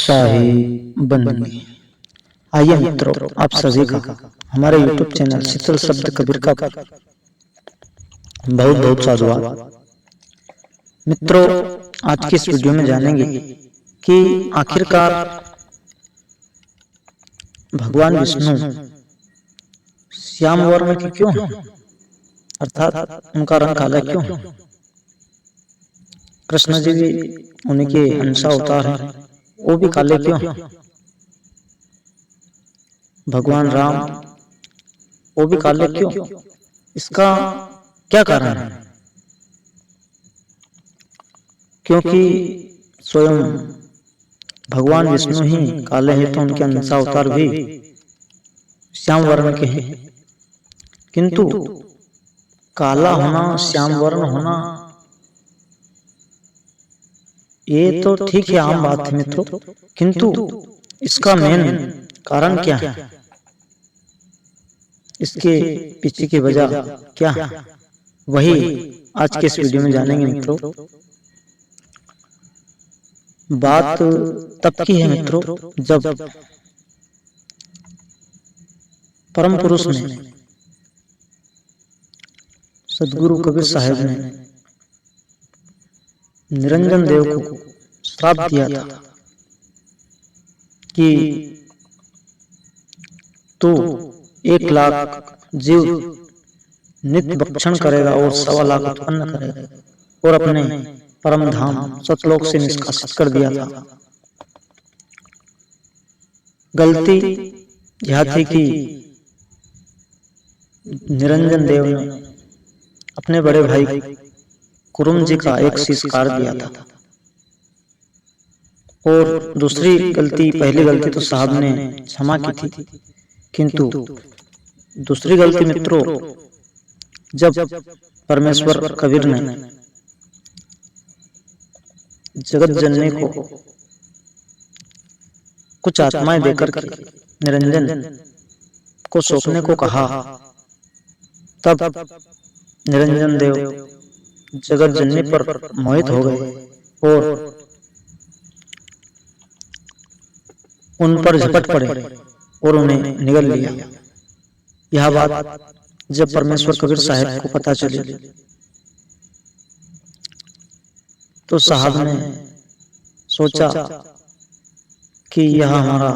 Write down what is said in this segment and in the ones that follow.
शाही बंदगी। आइए मित्रों, आप सभी का हमारे YouTube चैनल शीतल शब्द कबीर का बहुत बहुत साधुवाद। मित्रों, आज की इस वीडियो में जानेंगे कि आखिरकार भगवान विष्णु श्याम वर्ण के क्यों हैं, अर्थात उनका रंग काला क्यों है। कृष्ण जी भी उन्हीं के अंश अवतार हैं, वो भी काले क्यों हैं। भगवान राम वो भी काले क्यों, इसका क्या कारण है। क्योंकि स्वयं भगवान विष्णु ही काले हैं, तो उनके अंश अवतार भी श्याम वर्ण के हैं। किंतु काला होना, श्याम वर्ण होना, ये तो ठीक है, आम बात है मित्रों। किंतु इसका मेन कारण क्या है, इसके पीछे की वजह क्या है, वही आज के इस वीडियो में जानेंगे मित्रों। बात तब की है मित्रों, जब परम पुरुष ने, सदगुरु कबीर साहब ने निरंजन देव को श्राप दिया था कि तू 1,00,000 जीव नित्य भक्षण करेगा और 1,25,00,000 उत्पन्न करेगा, और अपने परम धाम सतलोक से निष्कासित कर दिया था। गलती यह थी कि निरंजन देव ने अपने बड़े भाई कुरुम जी का एक शीश काट दिया था। और दूसरी गलती, पहली गलती तो साहब ने क्षमा की थी, किंतु दूसरी गलती मित्रों, जब परमेश्वर कबीर ने जगत जननी को कुछ आत्माएं देकर के निरंजन को सौंपने को कहा, तब निरंजन देव जगत जननी पर मोहित हो गए और उन पर झपट पड़े और उन्हें निगल लिया। यह बात जब परमेश्वर कबीर साहब को पता चली, तो साहब ने सोचा कि यह हमारा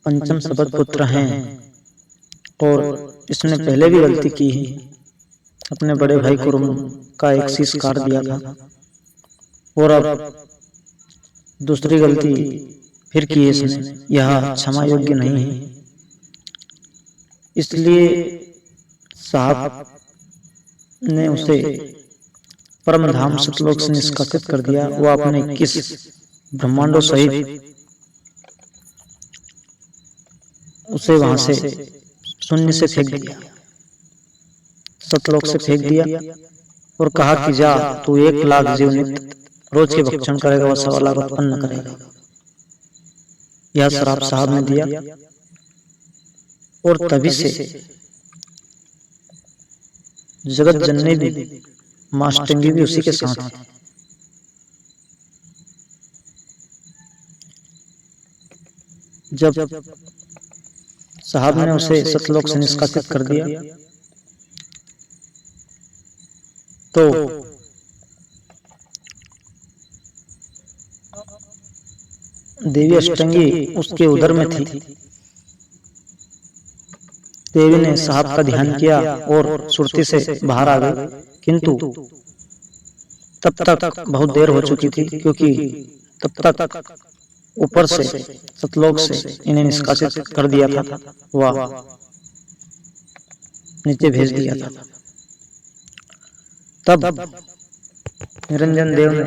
पंचम सबद पुत्र है और इसने पहले भी गलती की है, अपने बड़े भाई कुरुम का एक शीश काट दिया था, और अब दूसरी गलती फिर की है इसने, यह क्षमा योग्य नहीं है। इसलिए साहब ने उसे परम धाम सतलोक से निष्कासित कर दिया। वो अपने 21 ब्रह्मांडों सहित उसे वहां से शून्य से फेंक दिया, सतलोक से फेंक दिया, और कहा कि जा तू 1,00,000 जीव नित्य रोज के भक्षण करेगा, वह 1,25,00,000 उत्पन्न करेगा। यह श्राप साहब ने दिया, और तभी से जगत जननी भी, मास्टंगी भी उसी के साथ है। जब साहब ने उसे सतलोक से निष्कासित कर दिया, तो देवी अष्टंगी उसके उदर में थी। देवी ने साहब का ध्यान किया और सुरती से बाहर आ गई, किंतु तब तक बहुत देर हो चुकी थी, क्योंकि तब तक ऊपर से सतलोक से इन्हें निष्कासित कर दिया था, वह नीचे भेज दिया था। तब निरंजन देव ने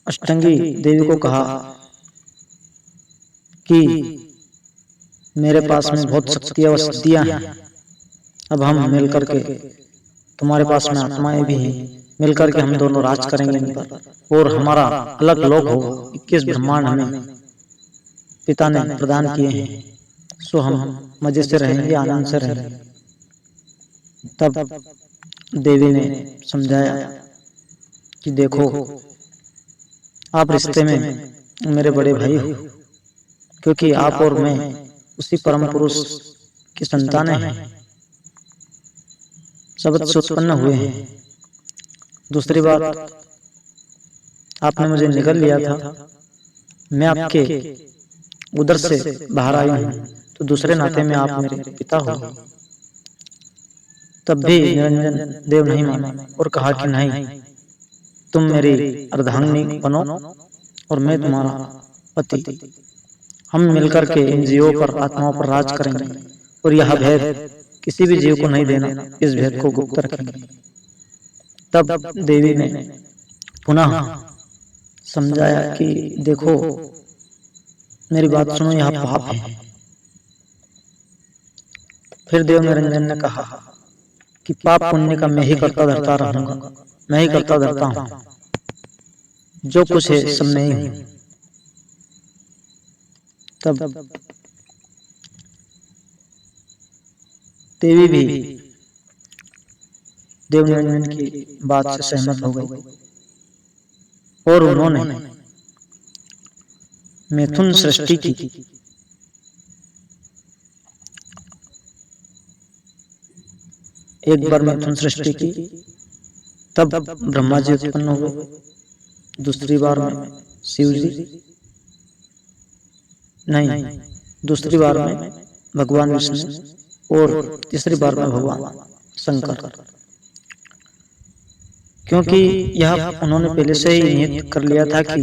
अष्टंगी देवी को कहा कि मेरे पास में बहुत शक्तियां व सिद्धियां हैं, अब हम मिलकर के, तुम्हारे पास में आत्माएं भी हैं, मिलकर के हम दोनों राज करेंगे इन पर, और हमारा अलग लोक होगा। 21 ब्रह्मांड हमें पिता ने प्रदान किए हैं, सो हम मजे से रहेंगे, आनंद से रहेंगे। तब देवी ने समझाया कि देखो, आप रिश्ते में मेरे बड़े भाई हो, क्योंकि आप और मैं उसी परम पुरुष की संतानें हैं, सबद से उत्पन्न हुए हैं। दूसरी बात, आपने मुझे निगल लिया था, मैं आपके उदर से बाहर आई हूँ, तो दूसरे नाते में आप मेरे पिता हो। तब भी निरंजन देव नहीं माना और कहा कि नहीं, तुम मेरी अर्धांगिनी बनो और मैं तुम्हारा पति। हम मिलकर के इन जीवों पर, आत्माओं पर राज करेंगे और यह भेद किसी भी जीव को नहीं देना, इस भेद को गुप्त रखेंगे। तब देवी ने पुनः समझाया कि देखो, मेरी बात सुनो, यह पाप है। फिर देव निरंजन ने कहा कि पाप पुण्य का मैं ही करता धरता रहूंगा, मैं ही करता धरता हूं, जो कुछ है सब मैं ही हूं। तब देवी भी देव निरंजन की बात से सहमत हो गई और उन्होंने मिथुन सृष्टि की। एक बार मिथुन सृष्टि की, तब ब्रह्मा जी उत्पन्न हुए। दूसरी बार में शिव जी, नहीं, दूसरी बार में भगवान विष्णु और तीसरी बार में भगवान शंकर। क्योंकि यह उन्होंने पहले से ही नियत कर लिया था कि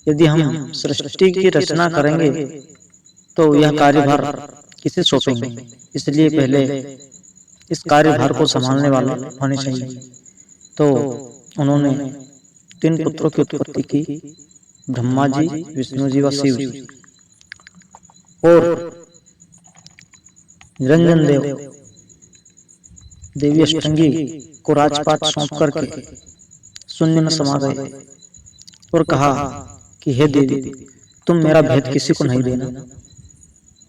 यदि हम सृष्टि की रचना करेंगे तो यह कार्यभार किसे सौंपेंगे, इसलिए पहले इस कार्यभार को संभालने वाले होने चाहिए। तो उन्होंने 3 पुत्रों की उत्पत्ति की, ब्रह्मा जी, विष्णु जी व शिव जी। और निरंजन देव देवी अष्टंगी को राजपाट सौंप करके शून्य में समा गए और कहा कि हे देवी, तुम मेरा भेद किसी को नहीं देना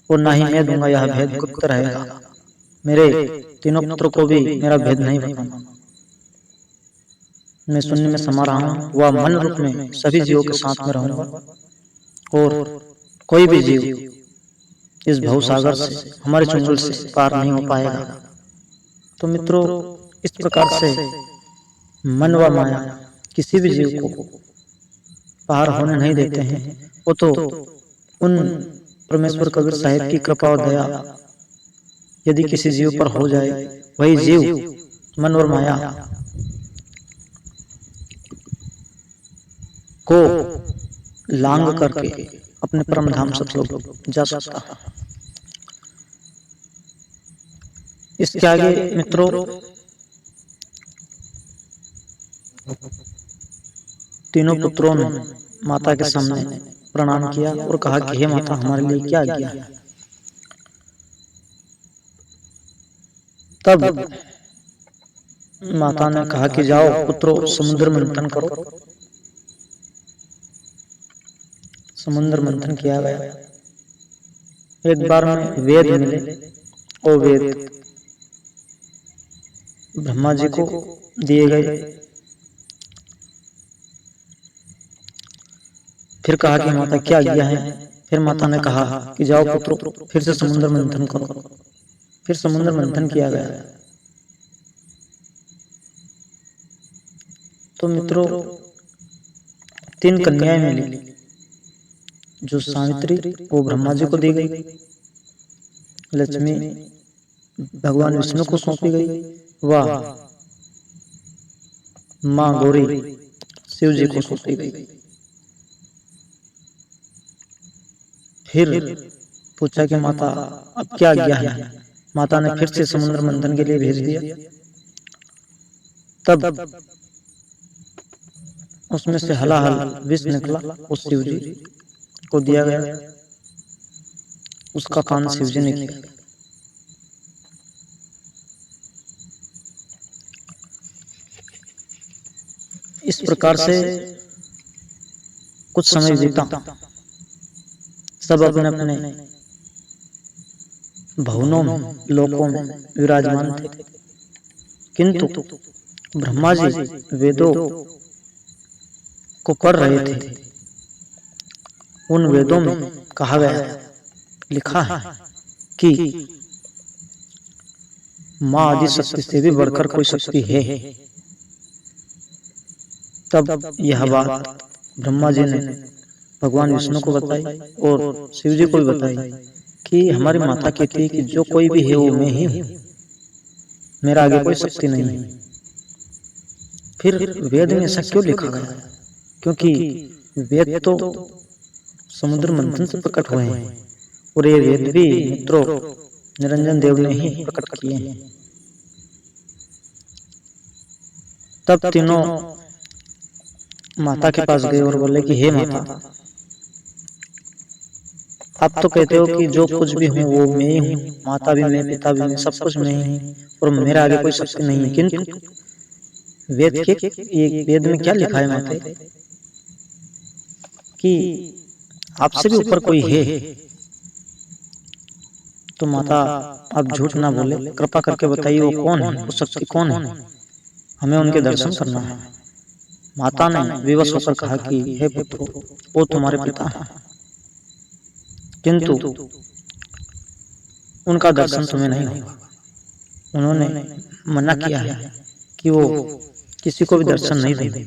और ना ही मैं दूंगा, यह भेद गुप्त रहेगा। मेरे तीनों पुत्रों को भी मेरा भेद नहीं बताना। मैं शून्य में समा रहा हूँ, वह मन रूप में सभी जीवों के साथ में रहूंगा और कोई भी जीव इस भवसागर से, हमारे चुंगल से पार नहीं हो पाएगा। तो मित्रों, इस प्रकार से मन व माया किसी भी जीव को पार होने नहीं देते हैं। वो तो उन परमेश्वर कबीर साहिब की कृपा और दया यदि किसी जीव पर हो जाए, वही जीव मन और माया को लांग करके अपने परम धाम सतलोक जा सकता है। इसके आगे मित्रों, तीनों पुत्रों ने माता के सामने प्रणाम किया और कहा कि हे माता, हमारे लिए क्या आज्ञा है। तब माता ने कहा कि जाओ पुत्रों, समुद्र मंथन करो। समुद्र मंथन किया गया। एक बार में वेद मिले और वेद ब्रह्मा जी को दिए गए। फिर कहा कि माता क्या आज्ञा है। फिर माता ने कहा कि जाओ पुत्रों, फिर से समुद्र मंथन करो। फिर समुद्र मंथन किया गया। तो मित्रों, 3 कन्याएं मिली। जो सावित्री वो ब्रह्मा जी को दी गई, लक्ष्मी भगवान विष्णु को सौंपी गई, वह मां गौरी शिव जी को सौंपी गई। फिर पूछा कि माता अब क्या आज्ञा है। माता ने फिर से समुद्र मंथन के लिए भेज दिया। तब उसमें से हलाहल विष निकला, उस शिव जी को दिया गया। उसका पान शिव जी ने किया। इस प्रकार से कुछ समय बीता। सब अपने अपने भवनों में, लोकों में विराजमान थे, किंतु ब्रह्मा जी वेदों को पढ़ रहे थे, उन वेदों में कहा गया, लिखा है कि माँ आदि शक्ति से भी बढ़कर कोई शक्ति है। तब यह बात ब्रह्मा जी ने भगवान विष्णु को बताई और शिव जी को भी बताई कि हमारी माता कहती है कि जो कोई भी है वो मैं ही हूँ, मेरा आगे कोई शक्ति नहीं है। फिर वेद में ऐसा क्यों लिखा गया? क्योंकि वेद तो समुद्र मंथन से प्रकट हुए हैं और ये वेद भी मित्रों निरंजन देव ने ही प्रकट किए हैं। तब तीनों माता के पास गए और बोले कि हे माता, आप तो कहते हो कि जो कुछ भी हूँ वो मैं ही हूँ, माता भी मैं, पिता भी मैं, सब कुछ मैं ही हूँ और मेरा आगे कोई शक्ति नहीं है, किंतु वेद में क्या लिखा है माता कि आपसे भी ऊपर कोई है? तो माता आप झूठ ना बोले, कृपा करके बताइए वो कौन है, वो शक्ति कौन है, हमें उनके दर्शन करना है। माता ने विवश होकर कहा कि हे पुत्र, वो तुम्हारे पिता हैं, किंतु उनका दर्शन तुम्हें नहीं होगा। उन्होंने मना किया है कि वो किसी को भी दर्शन नहीं देंगे।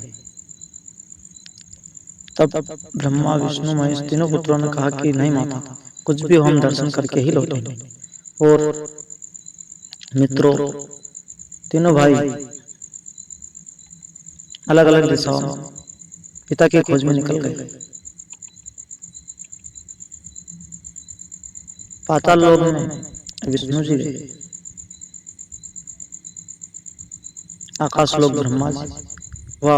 तब ब्रह्मा विष्णु महेश तीनों पुत्रों ने कहा कि नहीं माता, कुछ भी हम दर्शन करके ही लौटेंगे। और मित्रों तीनों भाई अलग अलग दिशाओं में पिता की खोज में निकल गए। पाताल लोक में विष्णु जी गए, आकाश लोक ब्रह्मा जी व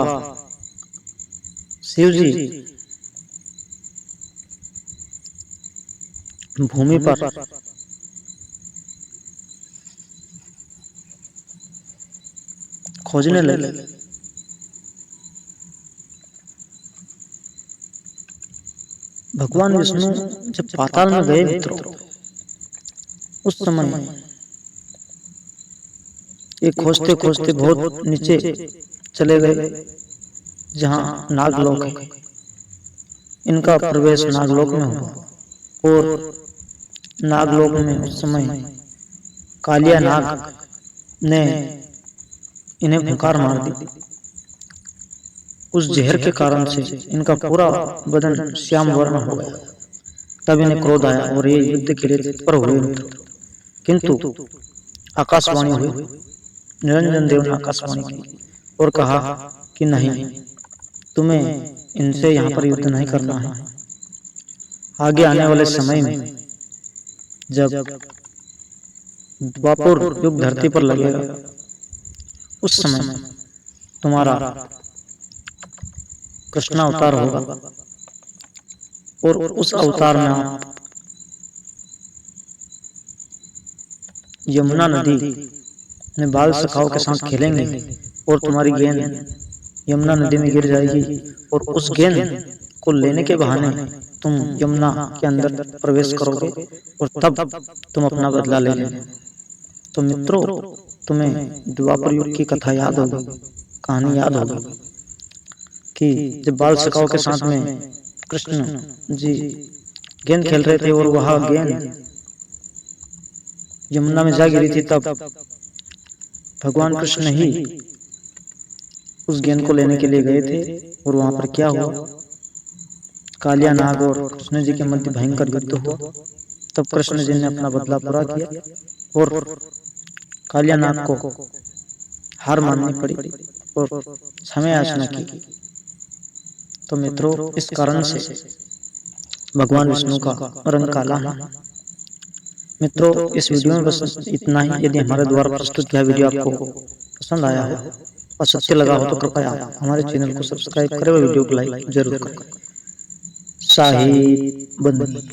शिव जी भूमि पर खोजने लगे। भगवान विष्णु जब पाताल में गए मित्रों, उस समय ये खोजते खोजते बहुत नीचे चले गए जहाँ नागलोक है। इनका प्रवेश नागलोक में हुआ और नागलोक में उस समय कालिया नाग ने इन्हें फुंकार मार दी। उस जहर के कारण से इनका पूरा बदन श्याम वर्ण हो गया। तब इन्हें क्रोध आया और ये युद्ध के लिए तत्पर हुए मित्र। किंतु आकाशवाणी हुई, निरंजन देव ने आकाशवाणी की और कहा कि नहीं, तुम्हें इनसे यहाँ पर युद्ध नहीं करना है। आगे आने वाले समय में जब द्वापर युग धरती पर लगेगा, उस समय तुम्हारा कृष्ण अवतार होगा और उस अवतार में आप यमुना नदी में बाल सखाओं के साथ खेलेंगे और तुम्हारी गेंद यमुना नदी में गिर जाएगी और उस गेंद को लेने के बहाने तुम यमुना के अंदर प्रवेश करोगे और तब तुम अपना बदला ले लेना। तो मित्रों तुम्हें द्वापर युग की कथा याद होगी, कहानी याद होगी कि जब बाल सखाओं के साथ में कृष्ण जी गेंद खेल रहे थे और वह गेंद यमुना में जा गिरी थी, तब भगवान कृष्ण ही उस गेंद को लेने के लिए गए थे और वहां पर क्या हुआ, कालिया नाग और कृष्ण जी के मध्य भयंकर युद्ध हुआ। तब कृष्ण जी ने अपना बदला पूरा किया और कालिया नाग को हार माननी पड़ी और क्षमा याचना की। तो मित्रों इस कारण से भगवान विष्णु का रंग काला है। मित्रों इस वीडियो में बस इतना ही। यदि हमारे द्वारा प्रस्तुत किया वीडियो आपको पसंद आया हो और सत्य लगा हो तो कृपया हमारे चैनल को सब्सक्राइब करें और वीडियो को लाइक जरूर करें। शाही बंदी।